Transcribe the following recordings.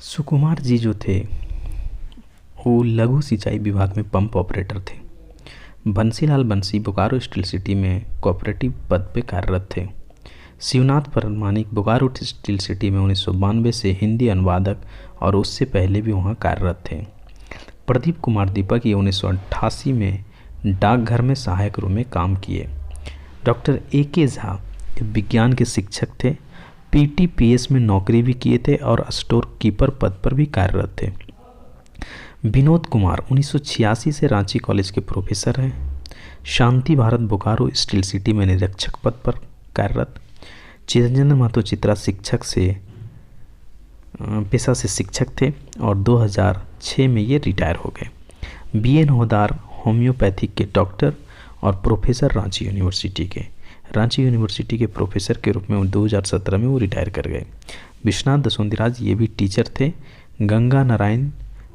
सुकुमार जी जो थे वो लघु सिंचाई विभाग में पंप ऑपरेटर थे। बंसीलाल बंसी बोकारो स्टील सिटी में कोऑपरेटिव पद पे कार्यरत थे। शिवनाथ परमानिक बोकारो स्टील सिटी में 1992 से हिंदी अनुवादक और उससे पहले भी वहाँ कार्यरत थे। प्रदीप कुमार दीपक ये 1988 में डाकघर में सहायक रूप में काम किए। Doctor A.K. झा विज्ञान के शिक्षक थे। PTPS में नौकरी भी किए थे और स्टोर कीपर पद पर भी कार्यरत थे। विनोद कुमार 1986 से रांची कॉलेज के प्रोफेसर हैं। शांति भारत बोकारो स्टील सिटी में निरीक्षक पद पर कार्यरत। चिरंजन महतो चित्रा शिक्षक से पेशा से शिक्षक थे और 2006 में ये रिटायर हो गए। BN होदार होम्योपैथिक के डॉक्टर और प्रोफेसर रांची यूनिवर्सिटी के प्रोफेसर के रूप में 2017 में वो रिटायर कर गए। विश्वनाथ दसोंदिराज ये भी टीचर थे Ganga Narayan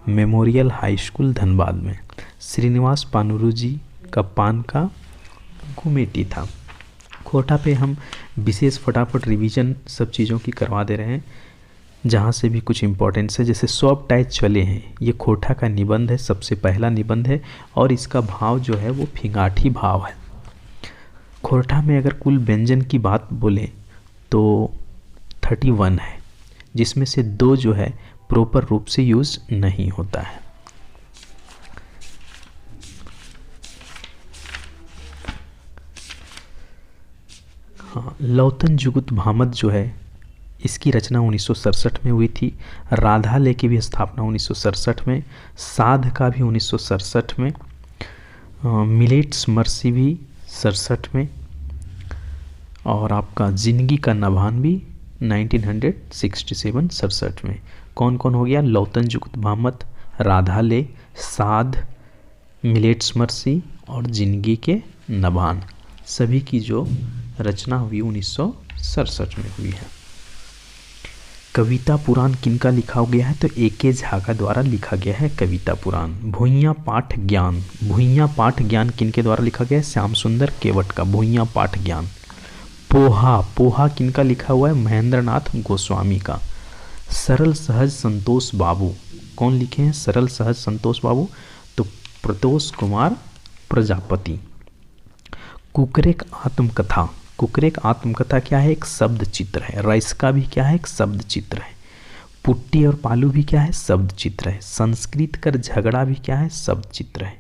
memorial high school Dhanbad में। श्रीनिवास पानुरू जी का पान का गुमेटी था। कोटा पे हम विशेष फटाफट रिवीजन सब चीज़ों की करवा दे रहे हैं जहाँ से भी कुछ इम्पोर्टेंस है। जैसे सौंप टाइज चले हैं, ये खोटा का निबंध है, सबसे पहला निबंध है और इसका भाव जो है वो फिंगाठी भाव है। खोरठा में अगर कुल व्यंजन की बात बोले तो 31 है, जिसमें से 2 जो है प्रॉपर रूप से यूज नहीं होता है। हाँ, लौतन जुगुत भामद जो है इसकी रचना 1967 में हुई थी। राधा ले की भी स्थापना 1967 में, साध का भी 1967 में, मिलेट्स मर्सी भी 67 में और आपका जिंदगी का नभान भी 1967 67 में। कौन कौन हो गया? लौतन जुगुत भामद, राधा ले, साध, मिलेट्स मर्सी और जिंदगी के नभान, सभी की जो रचना हुई 1967 में हुई है। कविता पुराण किनका लिखा गया है? तो A.K. झा का द्वारा लिखा गया है कविता पुराण। भुइयाँ पाठ ज्ञान किनके द्वारा लिखा गया है? श्याम सुंदर केवट का भुइयाँ पाठ ज्ञान। पोहा किनका लिखा हुआ है? महेंद्र नाथ गोस्वामी का। सरल सहज संतोष बाबू कौन लिखे हैं? सरल सहज संतोष बाबू तो प्रतोष कुमार प्रजापति। कुकरेक आत्मकथा क्या है? एक शब्द चित्र है। राइस्का भी क्या है? एक शब्द चित्र है। पुट्टी और पालू भी क्या है? शब्द चित्र है। संस्कृत कर झगड़ा भी क्या है? शब्द चित्र है।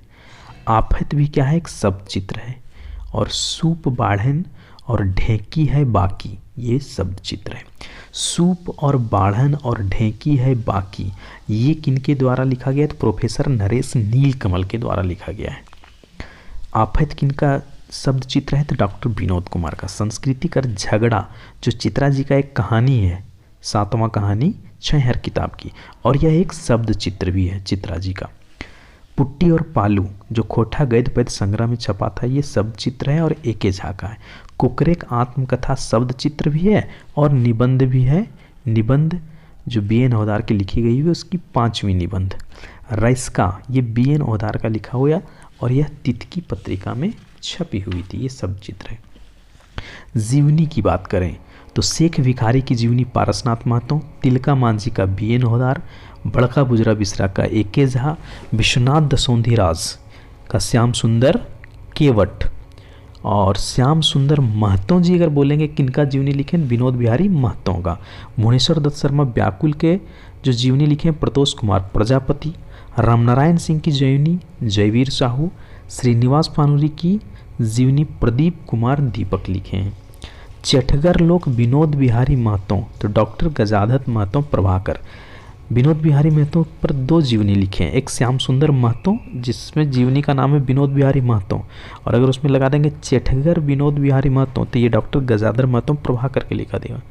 आफत भी क्या है? एक शब्द चित्र है। और सूप बाढ़न और ढेंकी है बाकी, ये शब्द चित्र है। सूप और बाढ़न और ढेंकी है बाकी, ये किनके द्वारा लिखा गया? तो प्रोफेसर नरेश नीलकमल के द्वारा लिखा गया है। आफत किनका शब्द चित्र है? तो डॉक्टर विनोद कुमार का। संस्कृति कर झगड़ा जो चित्रा जी का एक कहानी है, 7वां कहानी छैहर किताब की, और यह एक शब्द चित्र भी है चित्रा जी का। पुट्टी और पालू जो खोटा गैद पैद संग्रह में छपा था, ये शब्द चित्र है और A.K. झा का है। कुकरेक आत्मकथा शब्द चित्र भी है और निबंध भी है। निबंध जो BN होदार की लिखी गई हुई उसकी 5वीं निबंध। राइस्का ये BN होदार का लिखा हुआ और यह तितकी पत्रिका में छपी हुई थी, ये शब्द चित्र है। जीवनी की बात करें तो शेख भिखारी की जीवनी पारसनाथ महतो, तिलका मांझी का BN होदार, बड़का बुजरा बिसरा का A.K. झा, विश्वनाथ दसोंधिराज का श्याम सुंदर केवट और श्याम सुंदर महतो जी अगर बोलेंगे किनका जीवनी लिखे? विनोद बिहारी महतो का। भुवनेश्वर दत्त शर्मा व्याकुल के जो जीवनी लिखे हैं प्रतोष कुमार प्रजापति। रामनारायण सिंह की जीवनी जयवीर साहू। श्रीनिवास पानुरी की जीवनी प्रदीप कुमार दीपक लिखे हैं। चटगर लोक विनोद बिहारी महतो तो डॉक्टर गजाधर महतो प्रभाकर। विनोद बिहारी महतो पर 2 जीवनी लिखे हैं, एक श्याम सुंदर महतो जिसमें जीवनी का नाम है विनोद बिहारी महतो, और अगर उसमें लगा देंगे चेठगर विनोद बिहारी महतो तो ये डॉक्टर गजाधर महतो प्रभाकर के लिखा देगा।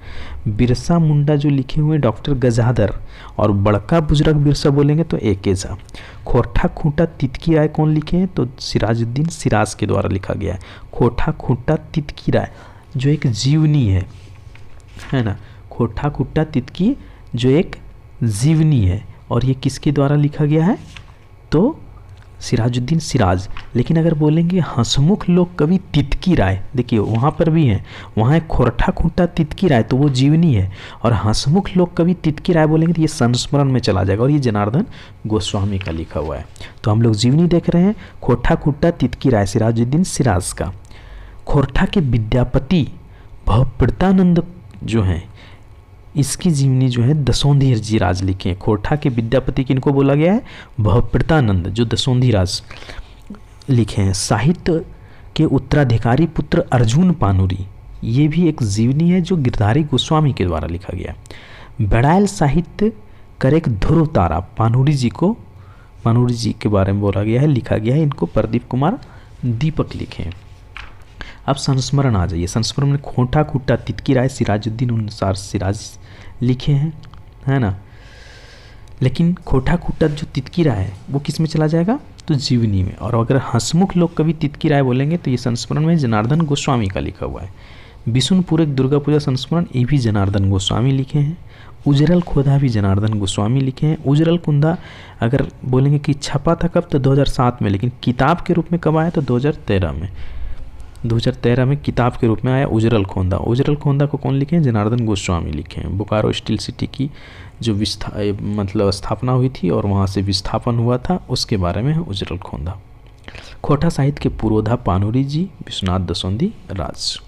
बिरसा मुंडा जो लिखे हुए डॉक्टर गजाधर, और बड़का बुजुर्ग बिरसा बोलेंगे तो A.K. झा। खोटा खूंटा तितकी राय कौन लिखे हैं? तो सिराजुद्दीन सिराज के द्वारा लिखा गया है। खोटा खूंटा तितकी राय जो एक जीवनी है ना, खोटा खूंटा तितकी जो एक जीवनी है, और ये किसके द्वारा लिखा गया है? तो सिराजुद्दीन सिराज। लेकिन अगर बोलेंगे हंसमुख लोक कवि तितकी राय, देखिए वहाँ पर भी है, वहाँ है खोरठा खूंटा तितकी राय, तो वो जीवनी है। और हंसमुख लोक कवि तितकी राय बोलेंगे तो ये संस्मरण में चला जाएगा, और ये जनार्दन गोस्वामी का लिखा हुआ है। तो हम लोग जीवनी देख रहे हैं, खोरठा खूंटा तितकी राय सिराजुद्दीन सिराज का। खोरठा के विद्यापति भवप्रीतानंद जो हैं, इसकी जीवनी जो है दसोंधी जी राज लिखे हैं। खोरठा के विद्यापति किनको बोला गया है? भवप्रीतानंद, जो दसोंधी राज लिखे हैं। साहित्य के उत्तराधिकारी पुत्र अर्जुन पानुरी, ये भी एक जीवनी है जो गिरधारी गोस्वामी के द्वारा लिखा गया। बड़ायल साहित्य कर एक ध्रुव तारा, पानुरी जी के बारे में बोला गया है, लिखा गया है। इनको प्रदीप कुमार दीपक लिखे हैं। अब संस्मरण आ जाइए। संस्मरण में खोटा खूटा तितकी राय सिराजुद्दीन अनुसार सिराज लिखे हैं, है ना। लेकिन खोटा खूटा जो तितकी राय है वो किस में चला जाएगा? तो जीवनी में। और अगर हंसमुख लोक कवि तितकी राय बोलेंगे तो ये संस्मरण में जनार्दन गोस्वामी का लिखा हुआ है। विष्णुपुर एक दुर्गा पूजा संस्मरण, ये भी जनार्दन गोस्वामी लिखे हैं। उजरल खोदा भी जनार्दन गोस्वामी लिखे हैं। उजरल कुंदा अगर बोलेंगे कि छपा था कब, तो 2007 में, लेकिन किताब के रूप में कब आया? तो 2013 में। 2013 में किताब के रूप में आया उजरल खोंदा। उजरल खोंदा को कौन लिखे हैं? जनार्दन गोस्वामी लिखे हैं। बोकारो स्टील सिटी की जो स्थापना हुई थी और वहाँ से विस्थापन हुआ था, उसके बारे में है उजरल खोंदा। खोटा साहित्य के पुरोधा पानुरी जी, विश्वनाथ दसोंधी राज।